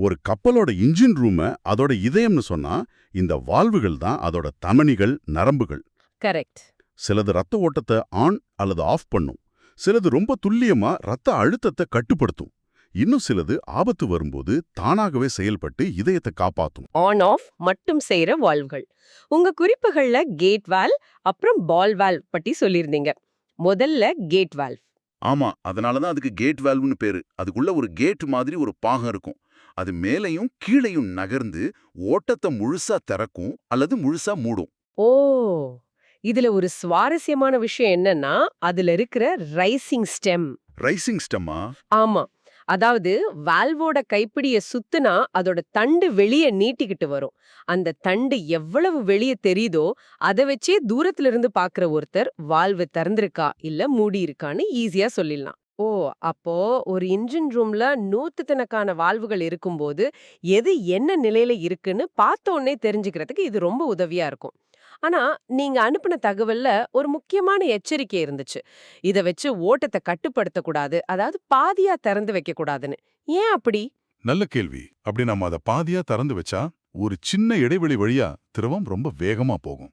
ஒரு கப்பலோட இன்ஜின் ரூம அதோட இதயம்னு சொன்னா இந்த வால்வுகள் தான் அதோட தமனிகள், நரம்புகள். கரெக்ட். சிலது ரத்த ஓட்டத்தை ஆன் அல்லது ஆஃப் பண்ணும். சிலது ரொம்ப துல்லியமா ரத்த அழுத்தத்தை கட்டுப்படுத்தும். இன்னும் சிலது ஆபத்து வரும்போது தானாகவே செயல்பட்டு இதயத்தை காப்பாத்தும். ஆன் ஆஃப் மட்டும் செய்யற வால்வ்கள். உங்க குறிப்புகள்ல கேட் வால்வ் அப்புறம் பால் வால்வ் பத்தி சொல்லியிருந்தீங்க. முதல்ல கேட் வால்வ். ஆமா, அதனாலதான் அதுக்கு கேட் வால்வ்னு பேரு. அதுக்குள்ள ஒரு கேட் மாதிரி ஒரு பாகம் இருக்கும். அது மேலையும் கீழையும் நகர்ந்து ஓட்டத்தை முழுசா திறக்கும் அல்லது முழுசா மூடும். ஓ, இதுல ஒரு சுவாரஸ்யமான விஷயம் என்னன்னா அதுல இருக்கிற ரைசிங் ஸ்டெம். ரைசிங் ஸ்டெம்மா? ஆமா, அதாவது வால்வோட கைப்பிடிய சுத்துனா அதோட தண்டு வெளியே நீட்டிக்கிட்டு வரும். அந்த தண்டு எவ்வளவு வெளியே தெரியுதோ அதை வச்சே தூரத்துல இருந்து பாக்குற ஒருத்தர் வால்வு திறந்திருக்கா இல்ல மூடி இருக்கான்னு ஈஸியா சொல்லிடலாம். ஓ, அப்போ ஒரு இன்ஜின் ரூம்ல நூத்துக்கணக்கான வால்வுகள் இருக்கும்போது எது என்ன நிலையில இருக்குன்னு பார்த்த உடனே தெரிஞ்சுக்கிறதுக்கு இது ரொம்ப உதவியா இருக்கும். ஆனா நீங்க அனுப்பின தகவல்ல ஒரு முக்கியமான எச்சரிக்கை இருந்துச்சு. இத வச்சு ஓட்டத்தை கட்டுப்படுத்த கூடாது, அதாவது பாதியா திறந்து வைக்க கூடாதுன்னு. ஏன் அப்படி? நல்ல கேள்வி. அப்படி நம்ம அதை பாதியா திறந்து வச்சா ஒரு சின்ன இடைவெளி வழியா திரவம் ரொம்ப வேகமா போகும்.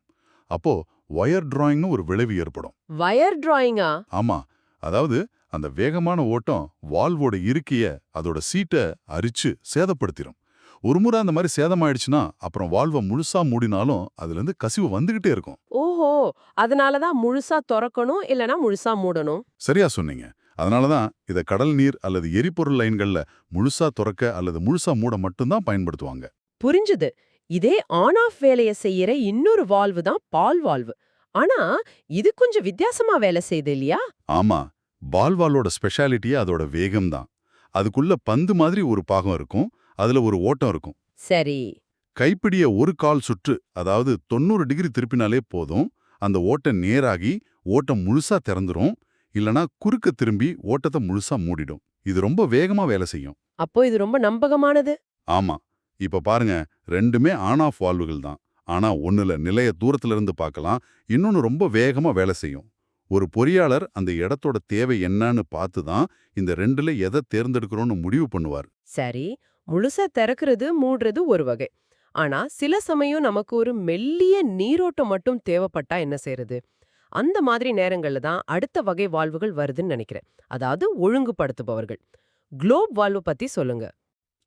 அப்போ வயர் டிராயிங்னு ஒரு விளைவு ஏற்படும். வயர் டிராயிங்கா? ஆமா, அதாவது அந்த வேகமான ஓட்டம் வால்வோட இருக்கைய அதோட சீட்டை அரிச்சு சேதப்படுத்திடும். ஒரு முறை அந்த மாதிரி சேதமாயிடுச்சுன்னா அப்புறம் வால்வை முழுசா மூடினாலும் அதுல இருந்து கசிவு வந்துகிட்டே இருக்கும். ஓஹோ, அதனாலதான் முழுசா திறக்கணும் இல்லனா முழுசா மூடணும். சரியா சொன்னீங்க. அதனாலதான் இத கடல் நீர் அல்லது எரிபொருள் லைன்கள்ல முழுசா துறக்க அல்லது முழுசா மூட மட்டும்தான் பயன்படுத்துவாங்க. புரிஞ்சுது. இதே ஆன் ஆஃப் வேலைய செய்யற இன்னொரு வால்வு தான் பால் வால்வு. ஆனா இது கொஞ்சம் வித்தியாசமா வேலை செய்யுது இல்லையா? ஆமா, பால்வாலோட ஸ்பெஷாலிட்டியே அதோட வேகம்தான். அதுக்குள்ள பந்து மாதிரி ஒரு பாகம் இருக்கும், அதுல ஒரு ஓட்டம் இருக்கும். சரி. கைப்பிடிய ஒரு கால் சுற்று, அதாவது 90 டிகிரி திருப்பினாலே போதும், அந்த ஓட்டம் நேராகி ஓட்டம் முழுசா திறந்துரும், இல்லனா குறுக்க திரும்பி ஓட்டத்தை முழுசா மூடிடும். இது ரொம்ப வேகமா வேலை செய்யும். அப்போ இது ரொம்ப நம்பகமானது. ஆமா, இப்ப பாருங்க, ரெண்டுமே ஆன் ஆஃப் வால்வுகள் தான். ஆனா ஒண்ணுல நிலைய தூரத்துல இருந்து பார்க்கலாம், இன்னொன்னு ரொம்ப வேகமா வேலை செய்யும். ஒரு பொறியாளர் அந்த இடத்தோட தேவை என்னன்னு பார்த்து தான் இந்த ரெண்டுல எதை தேர்ந்தெடுக்கிறோம்னு முடிவு பண்ணுவார். சரி, முழுசா திறக்கிறது மூடுறது ஒரு வகை. ஆனா சில சமயம் நமக்கு ஒரு மெல்லிய நீரோட்டம் மட்டும் தேவைப்பட்டா என்ன செய்யறது? அந்த மாதிரி நேரங்கள்ல தான் அடுத்த வகை வால்வுகள் வருதுன்னு நினைக்கிறேன். அதாவது ஒழுங்குபடுத்துபவர்கள். குளோப் வால்வு பத்தி சொல்லுங்க.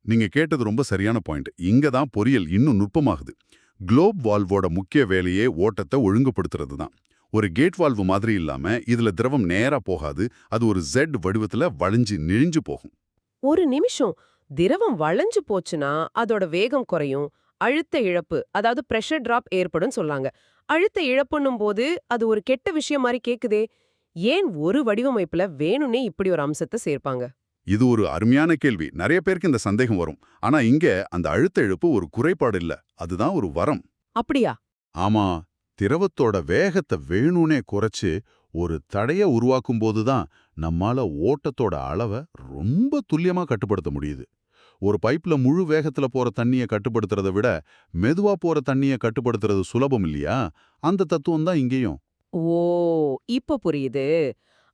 நீங்க கேட்டது ரொம்ப சரியான பாயிண்ட். இங்க தான் பொறியியல் இன்னும் நுட்பமாகுது. குளோப் வால்வோட முக்கிய வேலையே ஓட்டத்தை ஒழுங்குபடுத்துறது தான். ஒரு கேட் வால்வு மாதிரி இல்லாம இதுல திரவம் நேரா போகாது, அது ஒரு Z வடிவத்துல வளைஞ்சு நெளிஞ்சு போகும். ஒரு நிமிஷம், திரவம் வளைஞ்சு போச்சுன்னா அதோட வேகம் குறையும், அழுத்த இழப்பு அதாவது பிரஷர் டிராப் ஏற்படும் சொல்லாங்க. அழுத்த இழப்புன்னும் போது அது ஒரு கெட்ட விஷயம் மாதிரி கேக்குதே. ஏன் ஒரு வடிவமைப்புல வேணும்னே இப்படி ஒரு அம்சத்தை சேர்ப்பாங்க? இது ஒரு அருமையான கேள்வி. நிறைய பேருக்கு இந்த சந்தேகம் வரும். ஆனா இங்க அந்த அழுத்த இழப்பு ஒரு குறைபாடு இல்ல, அதுதான் ஒரு வரம். அப்படியா? ஆமா, திரவத்தோட வேகத்தை வேணும்னே குறைச்சு ஒரு தடைய உருவாக்கும் போதுதான் நம்மால ஓட்டத்தோட அளவை ரொம்ப துல்லியமா கட்டுப்படுத்த முடியுது. ஒரு பைப்ல முழு வேகத்துல போற தண்ணிய கட்டுப்படுத்துறதை விட மெதுவா போற தண்ணிய கட்டுப்படுத்துறது சுலபம் இல்லையா? அந்த தத்துவம் தான் இங்கேயும். ஓ, இப்ப புரியுது.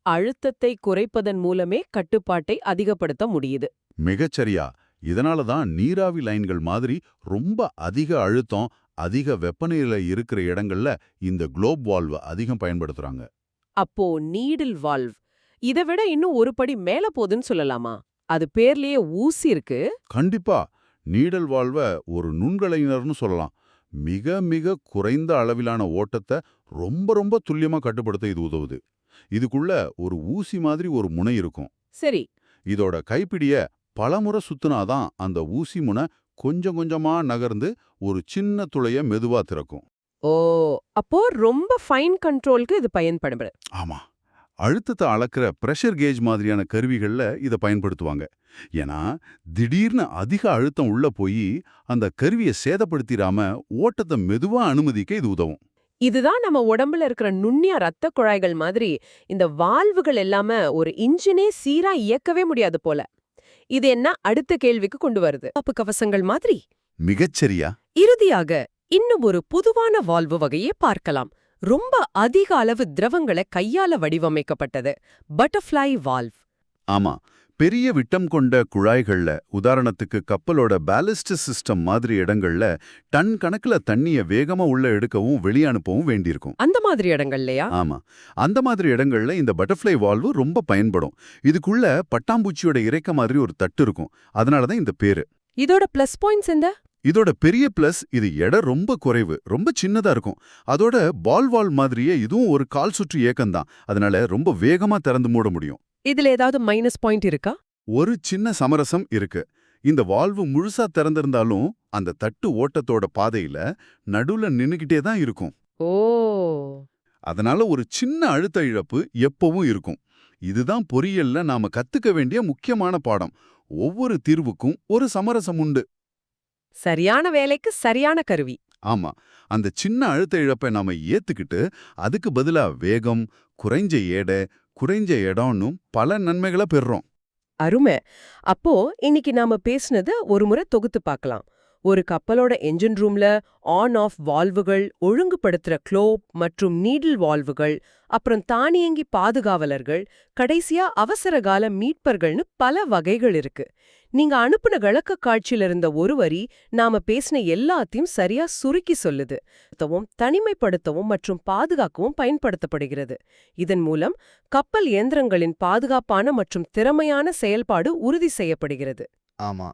அழுத்தத்தை குறைப்பதன் மூலமே கட்டுப்பாட்டை அதிகப்படுத்த முடியுது. மிகச்சரியா. இதனால தான் நீராவி லைன்கள் மாதிரி ரொம்ப அதிக அழுத்தம், அதிக வெப்பநிலை இருக்கிற இடங்கள்ல இந்த குளோப் வால்வ் அதிகம் பயன்படுத்துறாங்க. அப்போ நீடில் வால்வ் இதை விட இன்னும் ஒரு படி மேல போகுதுன்னு சொல்லலாமா? அது பேர்லயே ஊசி இருக்கு. கண்டிப்பா. நீடல் வால்வ ஒரு நுண்கலைஞர்னு சொல்லலாம். மிக மிக குறைந்த அளவிலான ஓட்டத்தை ரொம்ப ரொம்ப துல்லியமா கட்டுப்படுத்த இது உதவுது. இதுக்குள்ள ஒரு ஊசி மாதிரி ஒரு முனை இருக்கும். சரி. இதோட கைப்பிடிய பலமுறை சுத்துனாதான் அந்த ஊசி முனை கொஞ்சம் கொஞ்சமா நகர்ந்து ஒரு சின்ன துளைய மெதுவா திறக்கும். ஓ, அப்போ ரொம்ப ஃபைன் கண்ட்ரோலுக்கு இது பயன்படுது. ஆமா, அழுத்தத்தை அளக்கிற பிரஷர் கேஜ் மாதிரியான கருவிகள்ல இதை பயன்படுத்துவாங்க. ஏன்னா திடீர்னு அதிக அழுத்தம் உள்ள போய் அந்த கருவியை சேதப்படுத்திடாம ஓட்டத்தை மெதுவா அனுமதிக்க இது உதவும். இதுதான் நம்ம உடம்புல இருக்கிற நுண்ணிய ரத்த குழாய்கள் மாதிரி இந்த வால்வுகள் எல்லாம ஒரு இன்ஜினே சீரா இயக்கவே முடியாது போல. இது என்ன அடுத்த கேள்விக்கு கொண்டு வருது. பாதுகாப்பு கவசங்கள் மாதிரி. மிகச்சரியா. இறுதியாக இன்னும் ஒரு பொதுவான வால்வு வகையை பார்க்கலாம். ரொம்ப அதிக அளவு திரவங்களை கையால வடிவமைக்கப்பட்டது. Butterfly valve. ஆமா, பெரிய விட்டம் கொண்ட குழாய்கள்ல, உதாரணத்துக்கு கப்பலோட பேலிஸ்ட் சிஸ்டம் மாதிரி இடங்கள்ல டன் கணக்குல தண்ணிய வேகமா உள்ள எடுக்கவும் வெளிய அனுப்பவும் வேண்டியிருக்கும். அந்த மாதிரி இடங்கள்லயா? ஆமா, அந்த மாதிரி இடங்கள்ல இந்த பட்டர்ஃப்ளை வால்வு ரொம்ப பயன்படும். இதுக்குள்ள பட்டாம்பூச்சியோட இறக்க மாதிரி ஒரு தட்டு இருக்கும். அதனாலதான் இந்த பேரு. இதோட பிளஸ் பாயிண்ட்ஸ் என்ன? இதோட பெரிய பிளஸ், இது எடை ரொம்ப குறைவு, ரொம்ப சின்னதா இருக்கும். அதோட பால் வால் மாதிரியே இதுவும் ஒரு கால் சுற்று ஏக்கம்தான். அதனால ரொம்ப வேகமா திறந்து மூட முடியும். இதுல ஏதாவது மைனஸ் பாயிண்ட் இருக்கா? ஒரு சின்ன சமரசம் இருக்கு. இந்த வால்வு முழுசா திறந்திருந்தாலும் அந்த தட்டு ஓட்டத்தோட பாதையில நடுவுல நின்னுகிட்டே தான் இருக்கும். ஓ, அதனால ஒரு சின்ன அழுத்த இழப்பு எப்பவும் இருக்கும். இதுதான் பொறியியல்ல நாம கத்துக்க வேண்டிய முக்கியமான பாடம். ஒவ்வொரு தீர்வுக்கும் ஒரு சமரசம் உண்டு. சரியான வேலைக்கு சரியான கருவி. ஆமா, அந்த சின்ன அழுத்த இழப்பை நாம ஏத்துக்கிட்டு அதுக்கு பதிலா வேகம், குறைஞ்ச எடை, குறைஞ்ச இடம்னு பல நன்மைகளை பெறுறோம். அருமை. அப்போ இன்னைக்கு நாம பேசுனத ஒரு முறை தொகுத்து பார்க்கலாம். ஒரு கப்பலோட என்ஜின் ரூம்ல ஆன் ஆஃப் வால்வுகள், ஒழுங்குபடுத்துற க்ளோப் மற்றும் நீடில் வால்வுகள், அப்புறம் தானியங்கி பாதுகாவலர்கள், கடைசியா அவசரகால மீட்பர்கள்னு பல வகைகள் இருக்கு. நீங்க அனுப்புன விளக்க காட்சியில இருந்த ஒரு வரி நாம பேசின எல்லாத்தையும் சரியா சுருக்கி சொல்லுது. தனிமைப்படுத்தவும் மற்றும் பாதுகாக்கவும் பயன்படுத்தப்படுகிறது. இதன் மூலம் கப்பல் இயந்திரங்களின் பாதுகாப்பான மற்றும் திறமையான செயல்பாடு உறுதி செய்யப்படுகிறது. ஆமா,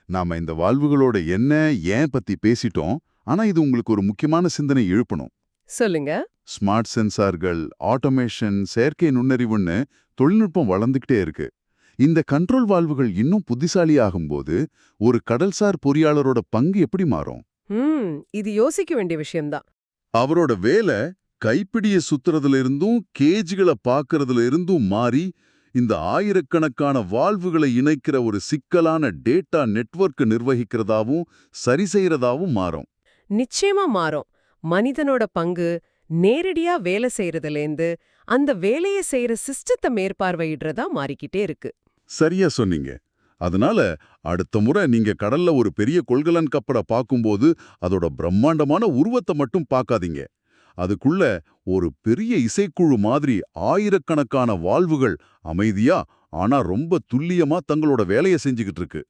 நாம இந்த வால்வுகளோட என்ன ஏன் பத்தி பேசிட்டோம். ஆனா இது உங்களுக்கு ஒரு முக்கியமான சிந்தனை எழுப்பணும். சொல்லுங்க. ஸ்மார்ட் சென்சார்கள், ஆட்டோமேஷன், செயற்கை நுண்ணறிவுன்னு தொழில்நுட்பம் வளர்ந்துகிட்டே இருக்கு. இந்த கண்ட்ரோல் வால்வுகள் இன்னும் புத்திசாலியாகும்போது ஒரு கடல்சார் பொறியாளரோட பங்கு எப்படி மாறும்? இது யோசிக்க வேண்டிய விஷயம்தான். அவரோட வேலை கைப்பிடிய சுத்துறதுல இருந்தும் கேஜ்களை பார்க்கறதுல இருந்தும் மாறி இந்த ஆயிரக்கணக்கான வால்வுகளை இணைக்கிற ஒரு சிக்கலான டேட்டா நெட்வொர்க் நிர்வகிக்கிறதாவும் சரி செய்யறதாவும் மாறும். நிச்சயமா மாறும். மனிதனோட பங்கு நேரடியா வேலை செய்யறதுலேருந்து அந்த வேலையை செய்யற சிஸ்டத்தை மேற்பார்வையிடுறதா மாறிக்கிட்டே இருக்கு. சரியா சொன்னீங்க. அதனால அடுத்த முறை நீங்க கடல்ல ஒரு பெரிய கொள்கலன் கப்பலை பார்க்கும்போது அதோட பிரம்மாண்டமான உருவத்தை மட்டும் பார்க்காதீங்க. அதுக்குள்ள ஒரு பெரிய இசைக்குழு மாதிரி ஆயிரக்கணக்கான வால்வுகள் அமைதியா ஆனா ரொம்ப துல்லியமா தங்களோட வேலையை செஞ்சுக்கிட்டு இருக்கு.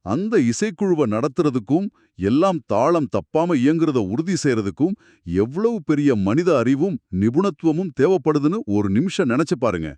அந்த இசைக்குழுவை நடத்துறதுக்கும் எல்லாம் தாளம் தப்பாம இயங்குறத உறுதி செய்யறதுக்கும் எவ்வளவு பெரிய மனித அறிவும் நிபுணத்துவமும் தேவைப்படுதுன்னு ஒரு நிமிஷம் நினைச்சு பாருங்க.